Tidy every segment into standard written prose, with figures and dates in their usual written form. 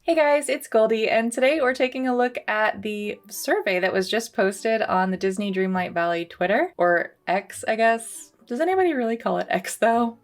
Hey guys, it's Goldie, and today we're taking a look at the survey that was just posted on the Disney Dreamlight Valley Twitter, or X, I guess. Does anybody really call it X though?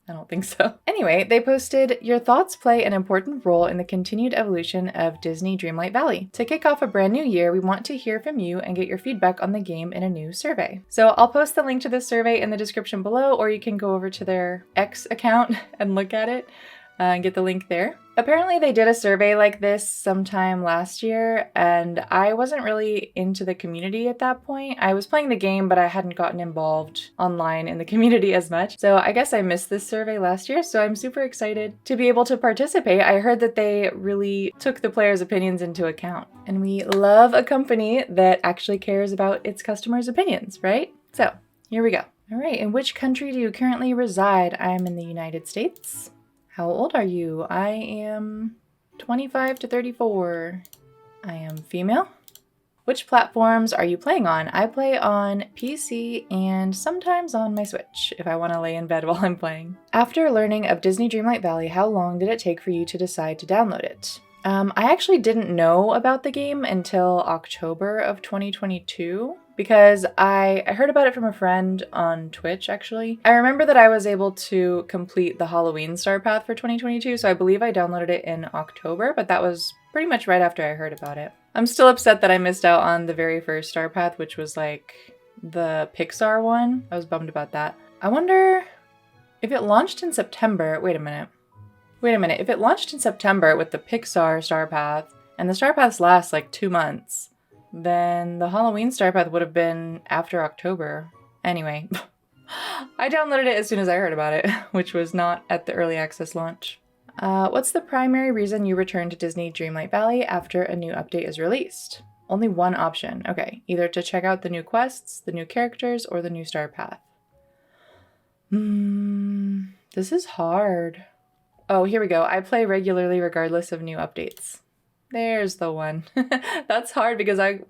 I don't think so. Anyway, they posted, "Your thoughts play an important role in the continued evolution of Disney Dreamlight Valley. To kick off a brand new year, we want to hear from you and get your feedback on the game in a new survey." So I'll post the link to this survey in the description below, or you can go over to their X account and look at it and get the link there. Apparently they did a survey like this sometime last year, and I wasn't really into the community at that point. I was playing the game, but I hadn't gotten involved online in the community as much. So I guess I missed this survey last year, so I'm super excited to be able to participate. I heard that they really took the players' opinions into account, and we love a company that actually cares about its customers' opinions, right? So here we go. All right, in which country do you currently reside? I'm in the United States. How old are you? I am 25 to 34. I am female. Which platforms are you playing on? I play on PC and sometimes on my Switch if I want to lay in bed while I'm playing. After learning of Disney Dreamlight Valley, how long did it take for you to decide to download it? I actually didn't know about the game until October of 2022. Because I heard about it from a friend on Twitch, actually. I remember that I was able to complete the Halloween Star Path for 2022, so I believe I downloaded it in October, but that was pretty much right after I heard about it. I'm still upset that I missed out on the very first Star Path, which was like the Pixar one. I was bummed about that. I wonder if it launched in September. Wait a minute. If it launched in September with the Pixar Star Path, and the Star Paths last like 2 months, then the Halloween Star Path would have been after October. Anyway, I downloaded it as soon as I heard about it, which was not at the early access launch. What's the primary reason you return to Disney Dreamlight Valley after a new update is released? Only one option. Okay, either to check out the new quests, the new characters, or the new Star Path. This is hard. Oh, here we go. I play regularly regardless of new updates. There's the one. That's hard because I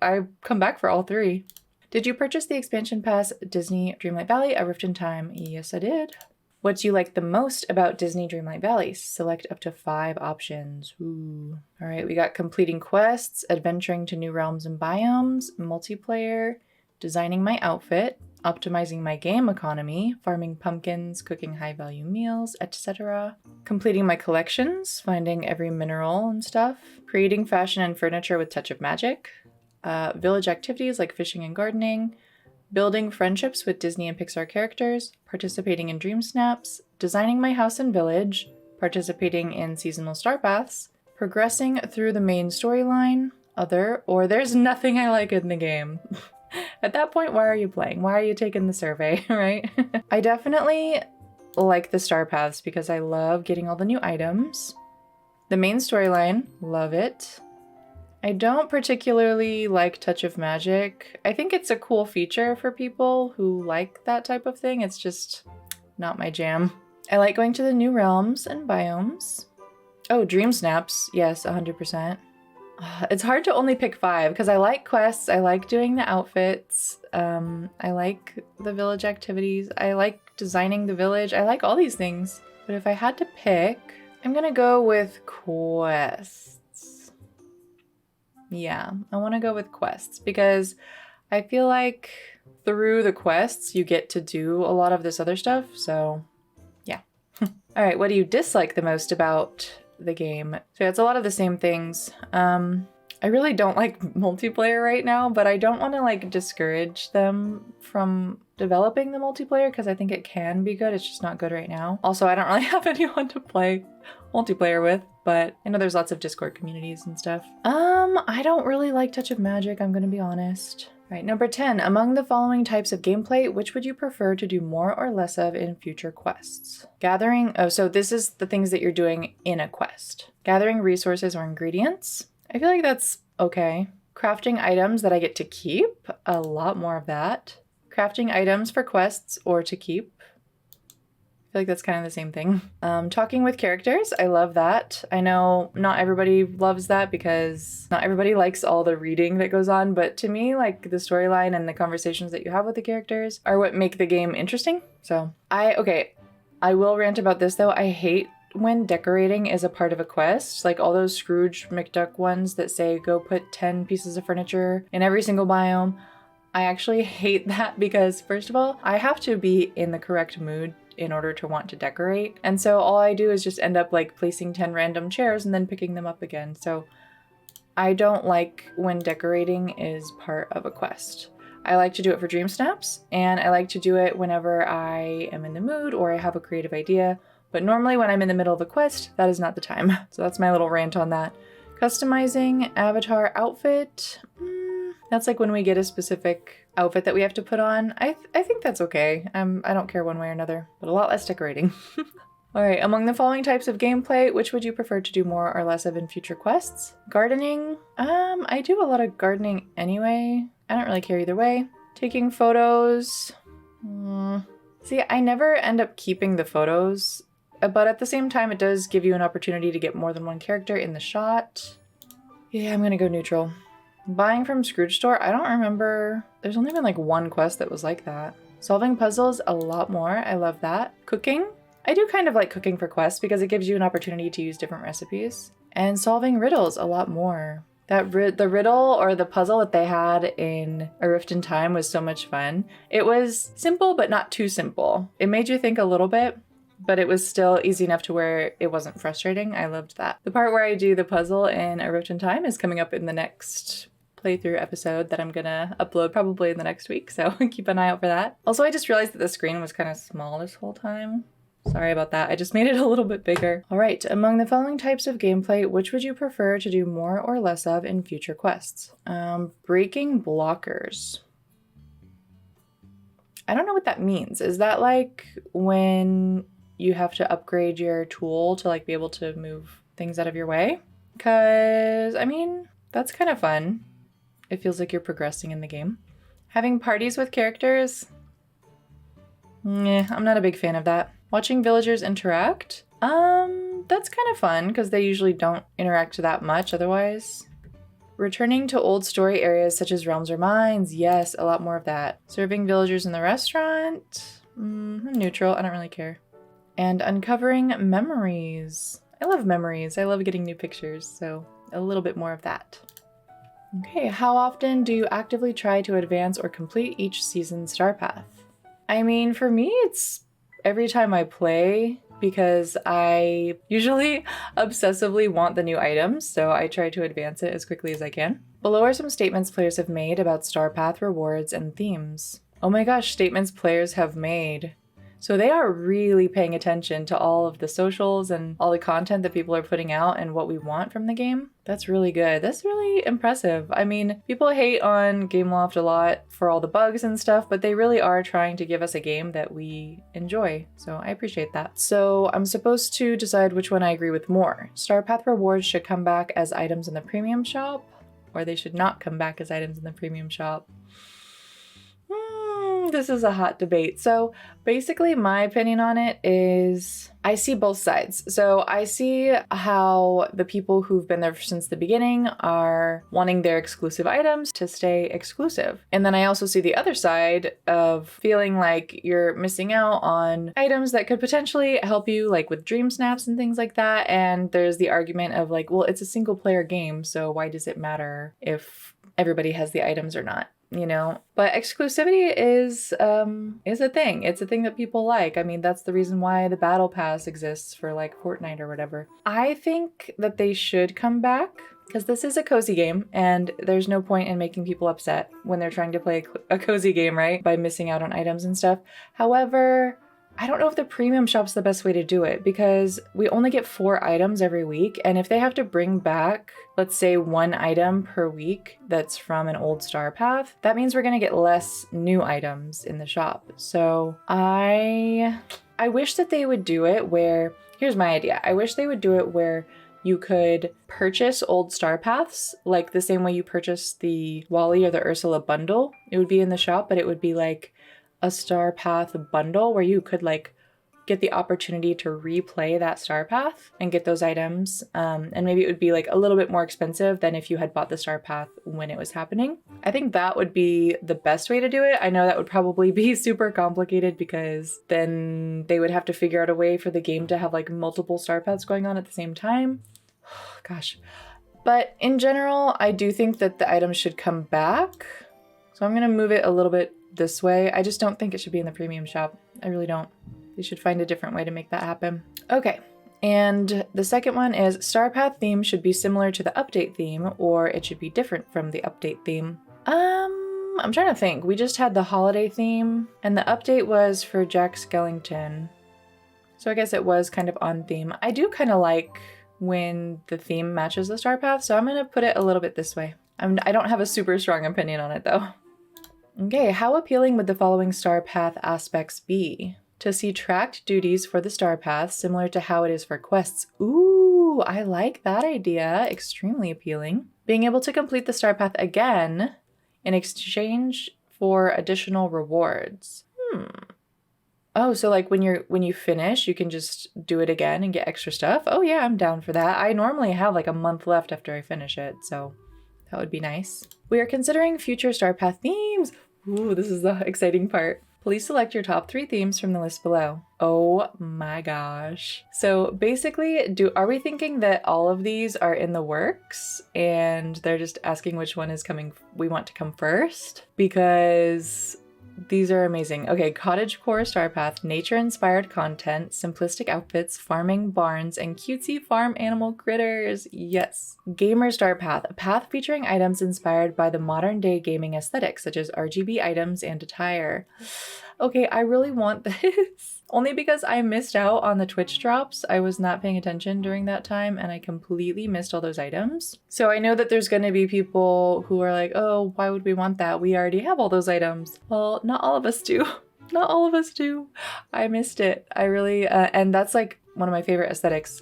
come back for all three. Did you purchase the expansion pass Disney Dreamlight Valley: A Rift in Time? Yes, I did. What do you like the most about Disney Dreamlight Valley? Select up to 5 options. Ooh. All right, we got completing quests, adventuring to new realms and biomes, multiplayer, designing my outfit, optimizing my game economy, farming pumpkins, cooking high-value meals, etc. Completing my collections, finding every mineral and stuff, creating fashion and furniture with touch of magic, village activities like fishing and gardening, building friendships with Disney and Pixar characters, participating in Dream Snaps, designing my house and village, participating in seasonal star paths, progressing through the main storyline, other, or there's nothing I like in the game. At that point, why are you playing? Why are you taking the survey, right? I definitely like the star paths because I love getting all the new items. The main storyline, love it. I don't particularly like Touch of Magic. I think it's a cool feature for people who like that type of thing. It's just not my jam. I like going to the new realms and biomes. Oh, Dream Snaps. Yes, 100%. It's hard to only pick 5 because I like quests, I like doing the outfits, I like the village activities, I like designing the village, I like all these things. But if I had to pick, I'm gonna go with quests. Yeah, I want to go with quests because I feel like through the quests you get to do a lot of this other stuff, so yeah. All right, what do you dislike the most about the game? So it's a lot of the same things. I really don't like multiplayer right now, but I don't want to like discourage them from developing the multiplayer because I think it can be good. It's just not good right now. Also, I don't really have anyone to play multiplayer with, but I know there's lots of Discord communities and stuff. I don't really like Touch of Magic, I'm gonna be honest. All right, number 10. Among the following types of gameplay, which would you prefer to do more or less of in future quests? Gathering, oh, so this is the things that you're doing in a quest. Gathering resources or ingredients. I feel like that's okay. Crafting items that I get to keep, a lot more of that. Crafting items for quests or to keep. I feel like that's kind of the same thing. Talking with characters, I love that. I know not everybody loves that because not everybody likes all the reading that goes on, but to me, like the storyline and the conversations that you have with the characters are what make the game interesting. So I will rant about this though. I hate when decorating is a part of a quest, like all those Scrooge McDuck ones that say go put 10 pieces of furniture in every single biome. I actually hate that because, first of all, I have to be in the correct mood in order to want to decorate. And so all I do is just end up like placing 10 random chairs and then picking them up again. So I don't like when decorating is part of a quest. I like to do it for dream snaps, and I like to do it whenever I am in the mood or I have a creative idea. But normally when I'm in the middle of a quest, that is not the time. So that's my little rant on that. Customizing avatar outfit. That's like when we get a specific outfit that we have to put on. I think that's okay. I don't care one way or another, but a lot less decorating. All right, among the following types of gameplay, which would you prefer to do more or less of in future quests? Gardening. I do a lot of gardening anyway. I don't really care either way. Taking photos. See, I never end up keeping the photos, but at the same time, it does give you an opportunity to get more than one character in the shot. Yeah, I'm gonna go neutral. Buying from Scrooge store, I don't remember. There's only been like one quest that was like that. Solving puzzles, a lot more. I love that. Cooking. I do kind of like cooking for quests because it gives you an opportunity to use different recipes. And solving riddles, a lot more. The riddle or the puzzle that they had in A Rift in Time was so much fun. It was simple, but not too simple. It made you think a little bit, but it was still easy enough to where it wasn't frustrating. I loved that. The part where I do the puzzle in A Rift in Time is coming up in the next playthrough episode that I'm gonna upload probably in the next week, so keep an eye out for that. Also, I just realized that the screen was kind of small this whole time. Sorry about that. I just made it a little bit bigger. All right, among the following types of gameplay, which would you prefer to do more or less of in future quests? Breaking blockers. I don't know what that means. Is that like when you have to upgrade your tool to like be able to move things out of your way? Because, I mean, that's kind of fun. It feels like you're progressing in the game. Having parties with characters? I'm not a big fan of that. Watching villagers interact? That's kind of fun because they usually don't interact that much otherwise. Returning to old story areas such as realms or mines? Yes, a lot more of that. Serving villagers in the restaurant? I'm neutral, I don't really care. And uncovering memories. I love memories. I love getting new pictures, so a little bit more of that. Okay, how often do you actively try to advance or complete each season's star path? I mean, for me, it's every time I play because I usually obsessively want the new items, so I try to advance it as quickly as I can. Below are some statements players have made about star path rewards and themes. Oh my gosh, statements players have made. So they are really paying attention to all of the socials and all the content that people are putting out and what we want from the game. That's really good. That's really impressive. I mean, people hate on Gameloft a lot for all the bugs and stuff, but they really are trying to give us a game that we enjoy. So I appreciate that. So I'm supposed to decide which one I agree with more. Star Path rewards should come back as items in the premium shop, or they should not come back as items in the premium shop. This is a hot debate. So basically my opinion on it is I see both sides. So I see how the people who've been there since the beginning are wanting their exclusive items to stay exclusive. And then I also see the other side of feeling like you're missing out on items that could potentially help you, like with dream snaps and things like that. And there's the argument of like, well, it's a single player game, so why does it matter if everybody has the items or not? You know, but exclusivity is a thing. It's a thing that people like. I mean, that's the reason why the battle pass exists for like Fortnite or whatever. I think that they should come back because this is a cozy game and there's no point in making people upset when they're trying to play a cozy game, right? By missing out on items and stuff. However, I don't know if the premium shop's the best way to do it because we only get 4 items every week. And if they have to bring back, let's say 1 item per week that's from an old star path, that means we're going to get less new items in the shop. So I wish that they would do it where, here's my idea. I wish they would do it where you could purchase old star paths, like the same way you purchase the Wally or the Ursula bundle. It would be in the shop, but it would be like a star path bundle where you could like get the opportunity to replay that star path and get those items. And maybe it would be like a little bit more expensive than if you had bought the star path when it was happening. I think that would be the best way to do it. I know that would probably be super complicated because then they would have to figure out a way for the game to have like multiple star paths going on at the same time. Gosh. But in general, I do think that the items should come back. So I'm going to move it a little bit this way. I just don't think it should be in the premium shop. I really don't. They should find a different way to make that happen. Okay. And the second one is Star Path theme should be similar to the update theme, or it should be different from the update theme. I'm trying to think. We just had the holiday theme and the update was for Jack Skellington. So I guess it was kind of on theme. I do kind of like when the theme matches the star path, so I'm going to put it a little bit this way. I don't have a super strong opinion on it though. Okay, how appealing would the following star path aspects be? To see tracked duties for the star path, similar to how it is for quests. Ooh, I like that idea. Extremely appealing. Being able to complete the star path again in exchange for additional rewards. Oh, so like when you finish, you can just do it again and get extra stuff? Oh yeah, I'm down for that. I normally have like a month left after I finish it, so that would be nice. We are considering future Star Path themes. Ooh, this is the exciting part. Please select your top 3 themes from the list below. Oh my gosh. So basically, are we thinking that all of these are in the works and they're just asking which one is we want to come first? Because these are amazing. Okay, cottagecore star path, nature-inspired content, simplistic outfits, farming barns, and cutesy farm animal critters. Yes. Gamer star path, a path featuring items inspired by the modern-day gaming aesthetic, such as RGB items and attire. Okay, I really want this. Only because I missed out on the Twitch drops. I was not paying attention during that time and I completely missed all those items. So I know that there's going to be people who are like, oh, why would we want that? We already have all those items. Well, not all of us do. Not all of us do. I missed it. I really, and that's like one of my favorite aesthetics.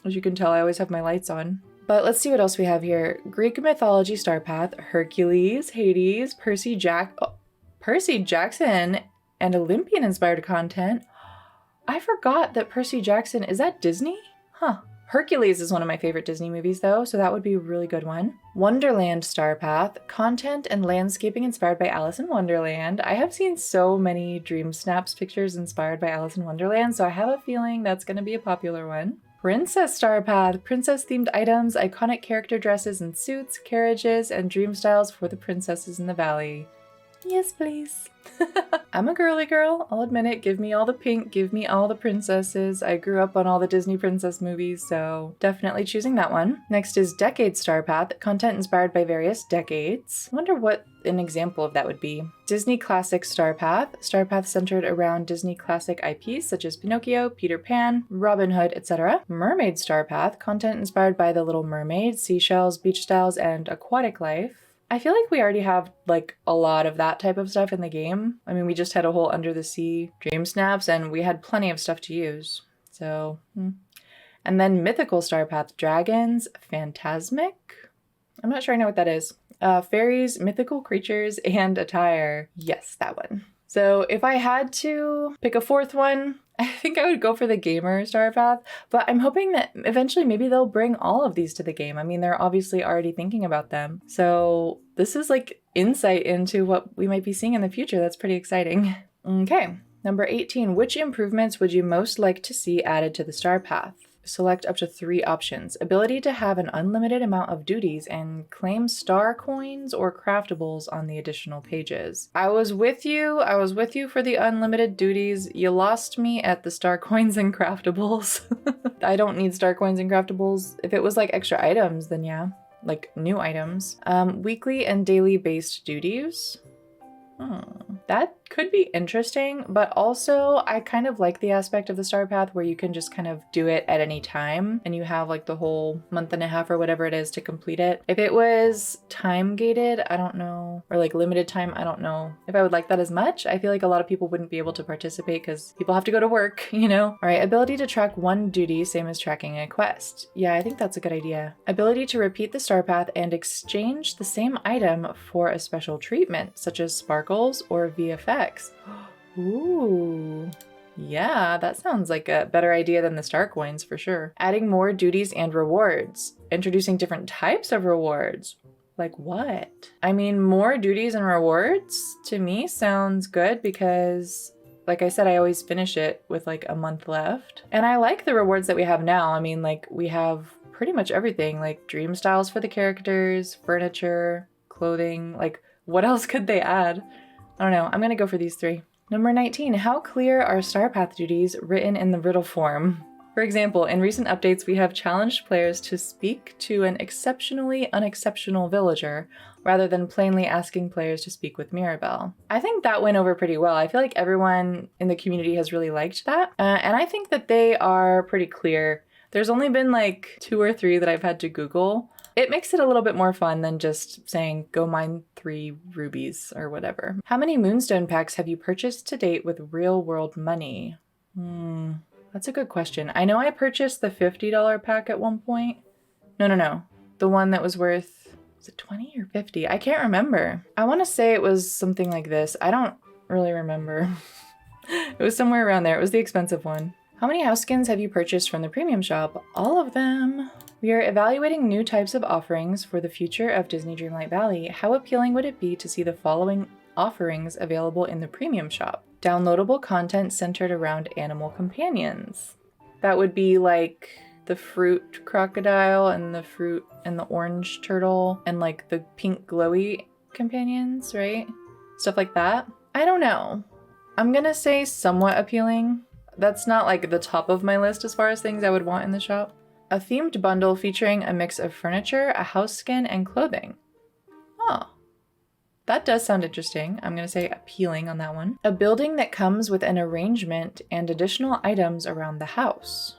As you can tell, I always have my lights on. But let's see what else we have here. Greek mythology star path, Hercules, Hades, Percy Jackson, and Olympian inspired content. I forgot that Percy Jackson, is that Disney? Huh. Hercules is one of my favorite Disney movies though, so that would be a really good one. Wonderland star path, content and landscaping inspired by Alice in Wonderland. I have seen so many Dream Snaps pictures inspired by Alice in Wonderland, so I have a feeling that's going to be a popular one. Princess star path, princess themed items, iconic character dresses and suits, carriages, and dream styles for the princesses in the valley. Yes, please. I'm a girly girl, I'll admit it. Give me all the pink, give me all the princesses. I grew up on all the Disney princess movies, so definitely choosing that one. Next is Decade Star Path, content inspired by various decades. I wonder what an example of that would be. Disney Classic Star Path centered around Disney classic IPs such as Pinocchio, Peter Pan, Robin Hood, etc. Mermaid Star Path, content inspired by The Little Mermaid, seashells, beach styles, and aquatic life. I feel like we already have like a lot of that type of stuff in the game. I mean, we just had a whole Under the Sea Dream Snaps and we had plenty of stuff to use. So, And then Mythical Star Path, dragons, phantasmic. I'm not sure I know what that is. Fairies, mythical creatures, and attire. Yes, that one. So if I had to pick a fourth one, I think I would go for the gamer star path, but I'm hoping that eventually maybe they'll bring all of these to the game. I mean, they're obviously already thinking about them. So this is like insight into what we might be seeing in the future. That's pretty exciting. Okay, number 18. Which improvements would you most like to see added to the star path? Select up to 3 options. Ability to have an unlimited amount of duties and claim star coins or craftables on the additional pages. I was with you for the unlimited duties. You lost me at the star coins and craftables. I don't need star coins and craftables. If it was like extra items, then yeah, like new items. Weekly and daily based duties. That could be interesting, but also I kind of like the aspect of the star path where you can just kind of do it at any time and you have like the whole month and a half or whatever it is to complete it. If it was time gated, I don't know, or like limited time, I don't know if I would like that as much. I feel like a lot of people wouldn't be able to participate because people have to go to work, you know? All right, ability to track one duty, same as tracking a quest. Yeah, I think that's a good idea. Ability to repeat the star path and exchange the same item for a special treatment, such as sparkles or VFX. Ooh, Yeah, that sounds like a better idea than the star coins for sure. Adding more duties and rewards. Introducing different types of rewards. Like what? I mean, more duties and rewards to me sounds good because, like I said, I always finish it with like a month left. And I like the rewards that we have now. I mean, like we have pretty much everything, like dream styles for the characters, furniture, clothing. Like what else could they add? I don't know. I'm gonna go for these 3. Number 19, how clear are star path duties written in the riddle form? For example, in recent updates, we have challenged players to speak to an exceptionally unexceptional villager rather than plainly asking players to speak with Mirabelle. I think that went over pretty well. I feel like everyone in the community has really liked that. And I think that they are pretty clear. There's only been like 2 or 3 that I've had to Google. It makes it a little bit more fun than just saying, go mine 3 rubies or whatever. How many Moonstone Packs have you purchased to date with real world money? That's a good question. I know I purchased the $50 pack at one point. No. The one that was worth, was it 20 or 50? I can't remember. I want to say it was something like this. I don't really remember. It was somewhere around there. It was the expensive one. How many house skins have you purchased from the premium shop? All of them. We are evaluating new types of offerings for the future of Disney Dreamlight Valley. How appealing would it be to see the following offerings available in the premium shop? Downloadable content centered around animal companions. That would be like the fruit crocodile and the fruit and the orange turtle and like the pink glowy companions, right? Stuff like that. I don't know. I'm gonna say somewhat appealing. That's not like the top of my list as far as things I would want in the shop. A themed bundle featuring a mix of furniture, a house skin, and clothing. Oh, that does sound interesting. I'm going to say appealing on that one. A building that comes with an arrangement and additional items around the house.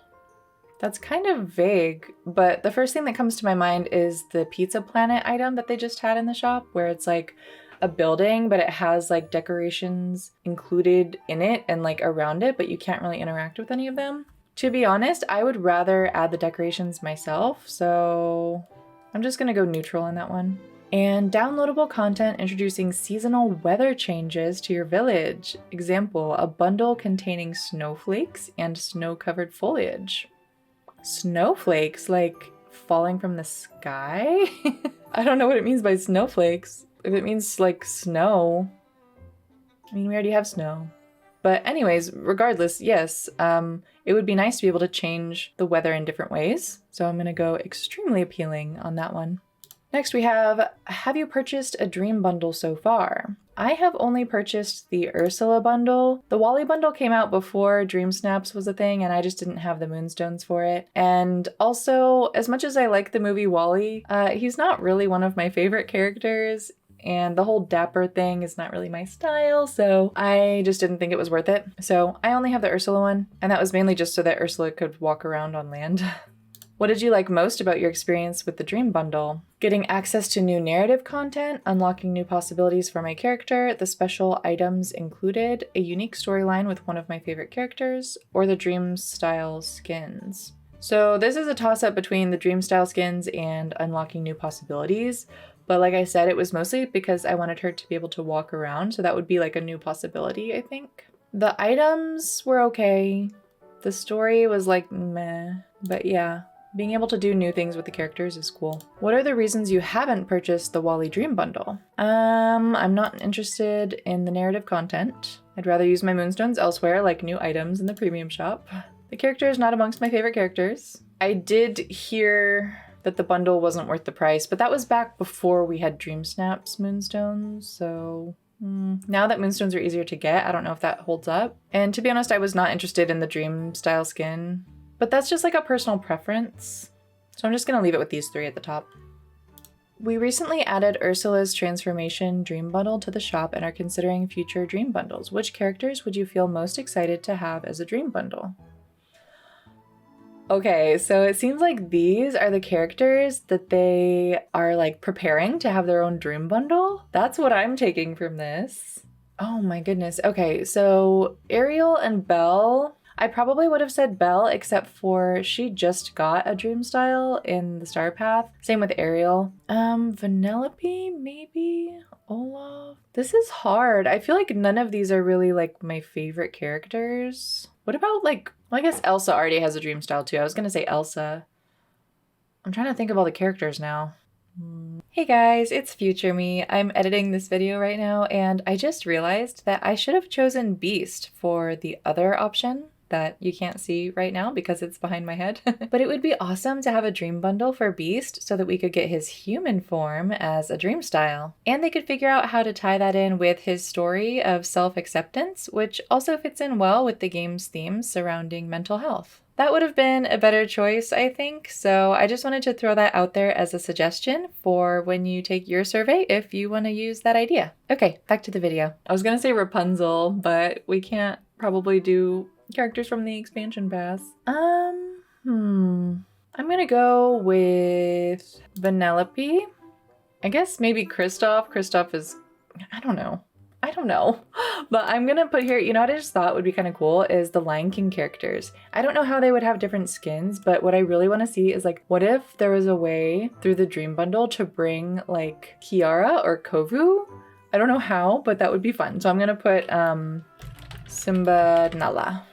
That's kind of vague, but the first thing that comes to my mind is the Pizza Planet item that they just had in the shop, where it's like a building, but it has like decorations included in it and like around it, but you can't really interact with any of them. To be honest, I would rather add the decorations myself, so I'm just gonna go neutral on that one. And downloadable content introducing seasonal weather changes to your village. Example, a bundle containing snowflakes and snow-covered foliage. Snowflakes, like falling from the sky? I don't know what it means by snowflakes. If it means like snow, I mean, we already have snow. But anyways, regardless, yes, it would be nice to be able to change the weather in different ways. So I'm gonna go extremely appealing on that one. Next we have you purchased a dream bundle so far? I have only purchased the Ursula bundle. The Wally bundle came out before Dream Snaps was a thing and I just didn't have the Moonstones for it. And also, as much as I like the movie Wally, he's not really one of my favorite characters. And the whole dapper thing is not really my style, so I just didn't think it was worth it. So I only have the Ursula one, and that was mainly just so that Ursula could walk around on land. What did you like most about your experience with the Dream Bundle? Getting access to new narrative content, unlocking new possibilities for my character, the special items included, a unique storyline with one of my favorite characters, or the Dream Style skins. So this is a toss-up between the Dream Style skins and unlocking new possibilities. But like I said, it was mostly because I wanted her to be able to walk around, so that would be like a new possibility, I think. The items were okay. The story was like meh, but yeah. Being able to do new things with the characters is cool. What are the reasons you haven't purchased the Wally Dream Bundle? I'm not interested in the narrative content. I'd rather use my Moonstones elsewhere, like new items in the premium shop. The character is not amongst my favorite characters. I did hear that the bundle wasn't worth the price, but that was back before we had Dream Snaps Moonstones, so now that Moonstones are easier to get, I don't know if that holds up. And to be honest, I was not interested in the Dream style skin, but that's just like a personal preference, so I'm just gonna leave it with these 3 at the top. We recently added Ursula's Transformation Dream Bundle to the shop and are considering future Dream Bundles. Which characters would you feel most excited to have as a Dream Bundle? Okay, so it seems like these are the characters that they are like preparing to have their own dream bundle. That's what I'm taking from this. Oh my goodness. Okay, so Ariel and Belle, I probably would have said Belle, except for she just got a dream style in the Star Path. Same with Ariel. Vanellope, maybe? Olaf? This is hard. I feel like none of these are really like my favorite characters. What about like, well, I guess Elsa already has a dream style too. I was gonna say Elsa. I'm trying to think of all the characters now. Hey guys, it's future me. I'm editing this video right now and I just realized that I should have chosen Beast for the other option that you can't see right now because it's behind my head. But it would be awesome to have a dream bundle for Beast so that we could get his human form as a dream style. And they could figure out how to tie that in with his story of self-acceptance, which also fits in well with the game's themes surrounding mental health. That would have been a better choice, I think, so I just wanted to throw that out there as a suggestion for when you take your survey if you want to use that idea. Okay, back to the video. I was gonna say Rapunzel, but we can't probably do characters from the expansion pass. I'm gonna go with Vanellope. I guess maybe Kristoff. Kristoff is, I don't know. But I'm gonna put here, you know what I just thought would be kind of cool is the Lion King characters. I don't know how they would have different skins, but what I really want to see is like, what if there was a way through the Dream Bundle to bring like Kiara or Kovu? I don't know how, but that would be fun. So I'm gonna put Simba Nala.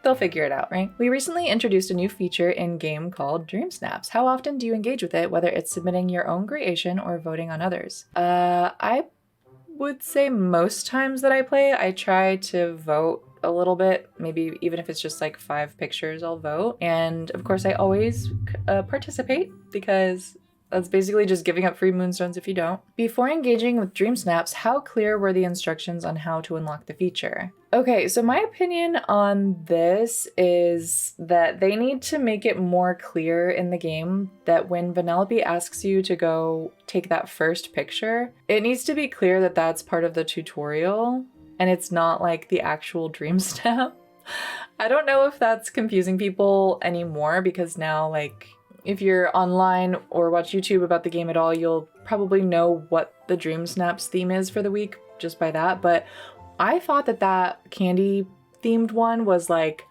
They'll figure it out, right? We recently introduced a new feature in-game called Dream Snaps. How often do you engage with it, whether it's submitting your own creation or voting on others? I would say most times that I play, I try to vote a little bit, maybe even if it's just like 5 pictures, I'll vote. And of course I always participate because that's basically just giving up free moonstones if you don't. Before engaging with Dream Snaps, how clear were the instructions on how to unlock the feature? Okay, so my opinion on this is that they need to make it more clear in the game that when Vanellope asks you to go take that first picture, it needs to be clear that that's part of the tutorial and it's not like the actual dream snap. I don't know if that's confusing people anymore because now like if you're online or watch YouTube about the game at all, you'll probably know what the Dream Snaps theme is for the week just by that. But I thought that that candy themed one was like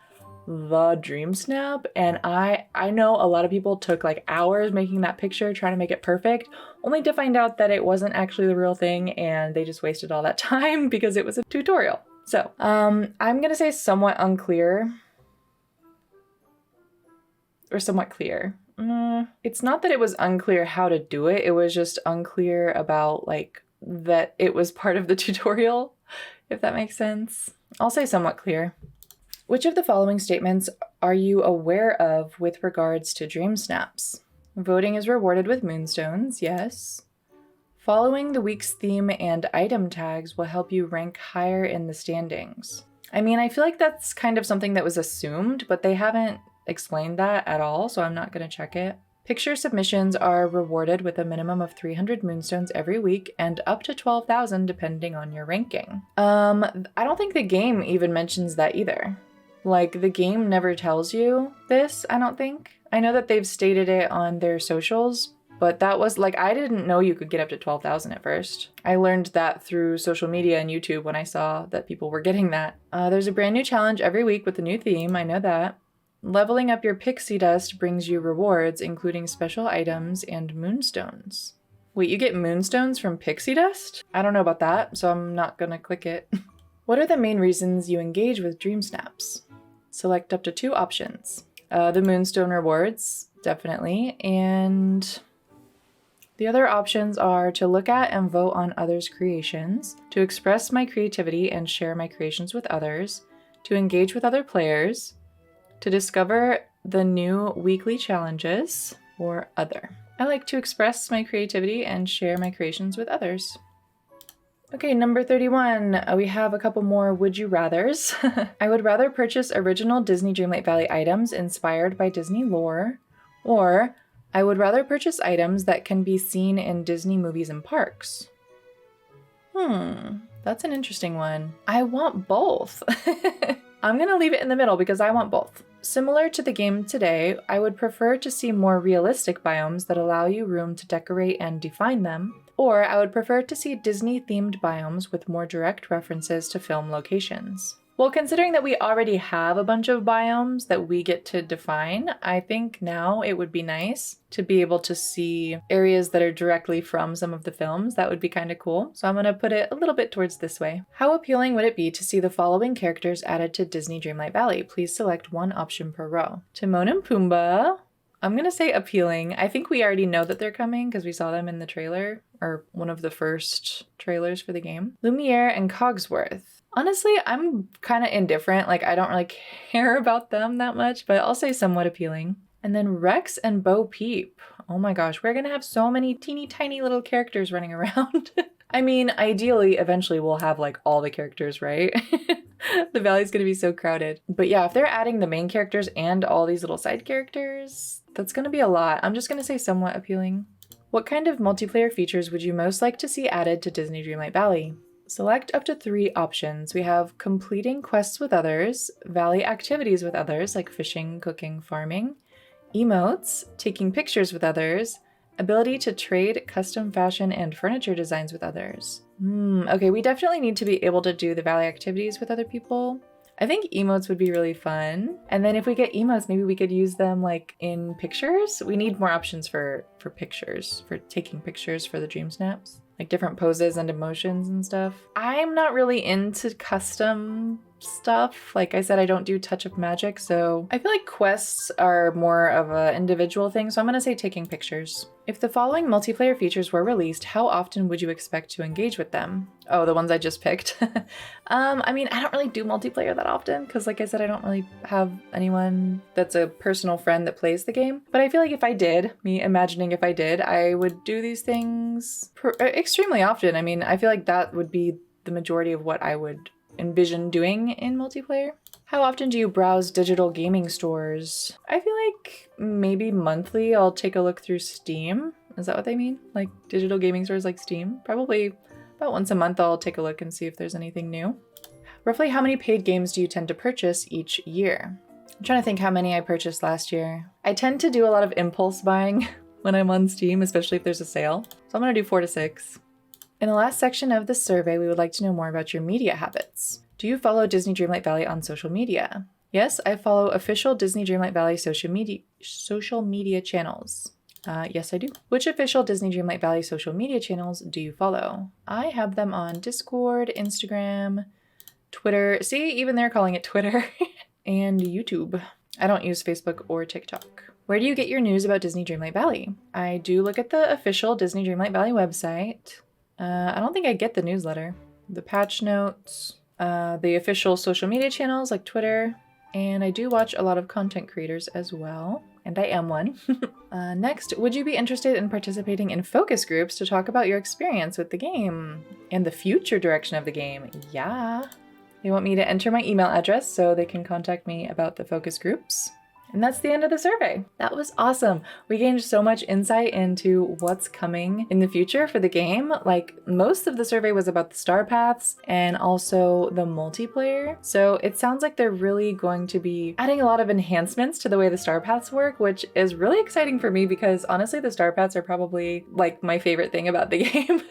the Dream Snap. And I know a lot of people took like hours making that picture, trying to make it perfect, only to find out that it wasn't actually the real thing and they just wasted all that time because it was a tutorial. So I'm gonna say somewhat unclear or somewhat clear. It's not that it was unclear how to do it, it was just unclear about like that it was part of the tutorial, if that makes sense. I'll say somewhat clear. Which of the following statements are you aware of with regards to Dream Snaps? Voting is rewarded with moonstones, yes. Following the week's theme and item tags will help you rank higher in the standings. I mean, I feel like that's kind of something that was assumed, but they haven't explained that at all, so I'm not going to check it. Picture submissions are rewarded with a minimum of 300 moonstones every week and up to 12,000 depending on your ranking. I don't think the game even mentions that either. Like, the game never tells you this, I don't think. I know that they've stated it on their socials, but that was like, I didn't know you could get up to 12,000 at first. I learned that through social media and YouTube when I saw that people were getting that. There's a brand new challenge every week with a new theme, I know that. Leveling up your pixie dust brings you rewards, including special items and moonstones. Wait, you get moonstones from pixie dust? I don't know about that, so I'm not gonna click it. What are the main reasons you engage with Dream Snaps? Select up to 2 options. The moonstone rewards, definitely, and the other options are to look at and vote on others' creations, to express my creativity and share my creations with others, to engage with other players, to discover the new weekly challenges, or other. I like to express my creativity and share my creations with others. Okay, number 31, we have a couple more would you rathers. I would rather purchase original Disney Dreamlight Valley items inspired by Disney lore, or I would rather purchase items that can be seen in Disney movies and parks. That's an interesting one. I want both. I'm gonna leave it in the middle because I want both. Similar to the game today, I would prefer to see more realistic biomes that allow you room to decorate and define them, or I would prefer to see Disney-themed biomes with more direct references to film locations. Well, considering that we already have a bunch of biomes that we get to define, I think now it would be nice to be able to see areas that are directly from some of the films. That would be kind of cool. So I'm going to put it a little bit towards this way. How appealing would it be to see the following characters added to Disney Dreamlight Valley? Please select one option per row. Timon and Pumbaa. I'm going to say appealing. I think we already know that they're coming because we saw them in the trailer, or one of the first trailers for the game. Lumiere and Cogsworth. Honestly, I'm kind of indifferent. Like, I don't really care about them that much, but I'll say somewhat appealing. And then Rex and Bo Peep. Oh my gosh, we're gonna have so many teeny tiny little characters running around. I mean, ideally, eventually we'll have like all the characters, right? The valley's gonna be so crowded. But yeah, if they're adding the main characters and all these little side characters, that's gonna be a lot. I'm just gonna say somewhat appealing. What kind of multiplayer features would you most like to see added to Disney Dreamlight Valley? Select up to 3 options. We have completing quests with others, valley activities with others like fishing, cooking, farming, emotes, taking pictures with others, ability to trade custom fashion and furniture designs with others. Okay, we definitely need to be able to do the valley activities with other people. I think emotes would be really fun. And then if we get emotes, maybe we could use them like in pictures. We need more options for pictures, for taking pictures for the dream snaps. Like different poses and emotions and stuff. I'm not really into custom stuff. Like I said, I don't do touch of magic, so I feel like quests are more of an individual thing, so I'm gonna say taking pictures. If the following multiplayer features were released, how often would you expect to engage with them? Oh, the ones I just picked. I mean, I don't really do multiplayer that often because like I said, I don't really have anyone that's a personal friend that plays the game. But I feel like if I did, me imagining if I did, I would do these things extremely often. I mean, I feel like that would be the majority of what I would envision doing in multiplayer. How often do you browse digital gaming stores? I feel like maybe monthly I'll take a look through Steam. Is that what they mean? Like digital gaming stores like Steam? Probably about once a month I'll take a look and see if there's anything new. Roughly how many paid games do you tend to purchase each year? I'm trying to think how many I purchased last year. I tend to do a lot of impulse buying when I'm on Steam, especially if there's a sale. So I'm gonna do 4 to 6. In the last section of this survey, we would like to know more about your media habits. Do you follow Disney Dreamlight Valley on social media? Yes, I follow official Disney Dreamlight Valley social media channels. Yes, I do. Which official Disney Dreamlight Valley social media channels do you follow? I have them on Discord, Instagram, Twitter. See, even they're calling it Twitter. And YouTube. I don't use Facebook or TikTok. Where do you get your news about Disney Dreamlight Valley? I do look at the official Disney Dreamlight Valley website. I don't think I get the newsletter. The patch notes, the official social media channels like Twitter, and I do watch a lot of content creators as well, and I am one. Next, would you be interested in participating in focus groups to talk about your experience with the game and the future direction of the game? Yeah. They want me to enter my email address so they can contact me about the focus groups. And that's the end of the survey. That was awesome. We gained so much insight into what's coming in the future for the game. Like most of the survey was about the star paths and also the multiplayer. So it sounds like they're really going to be adding a lot of enhancements to the way the star paths work, which is really exciting for me because honestly, the star paths are probably like my favorite thing about the game.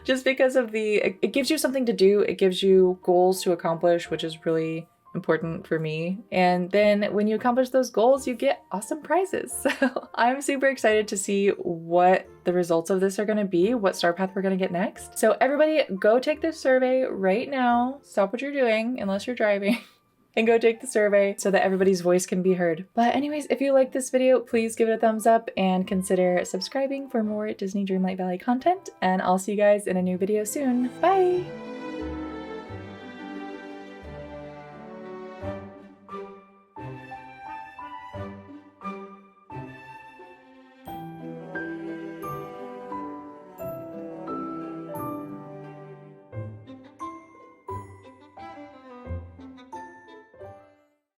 Just because of it gives you something to do. It gives you goals to accomplish, which is really important for me. And then when you accomplish those goals, you get awesome prizes. So I'm super excited to see what the results of this are going to be, what star path we're going to get next. So everybody go take this survey right now. Stop what you're doing, unless you're driving, and go take the survey so that everybody's voice can be heard. But anyways, if you like this video, please give it a thumbs up and consider subscribing for more Disney Dreamlight Valley content. And I'll see you guys in a new video soon. Bye!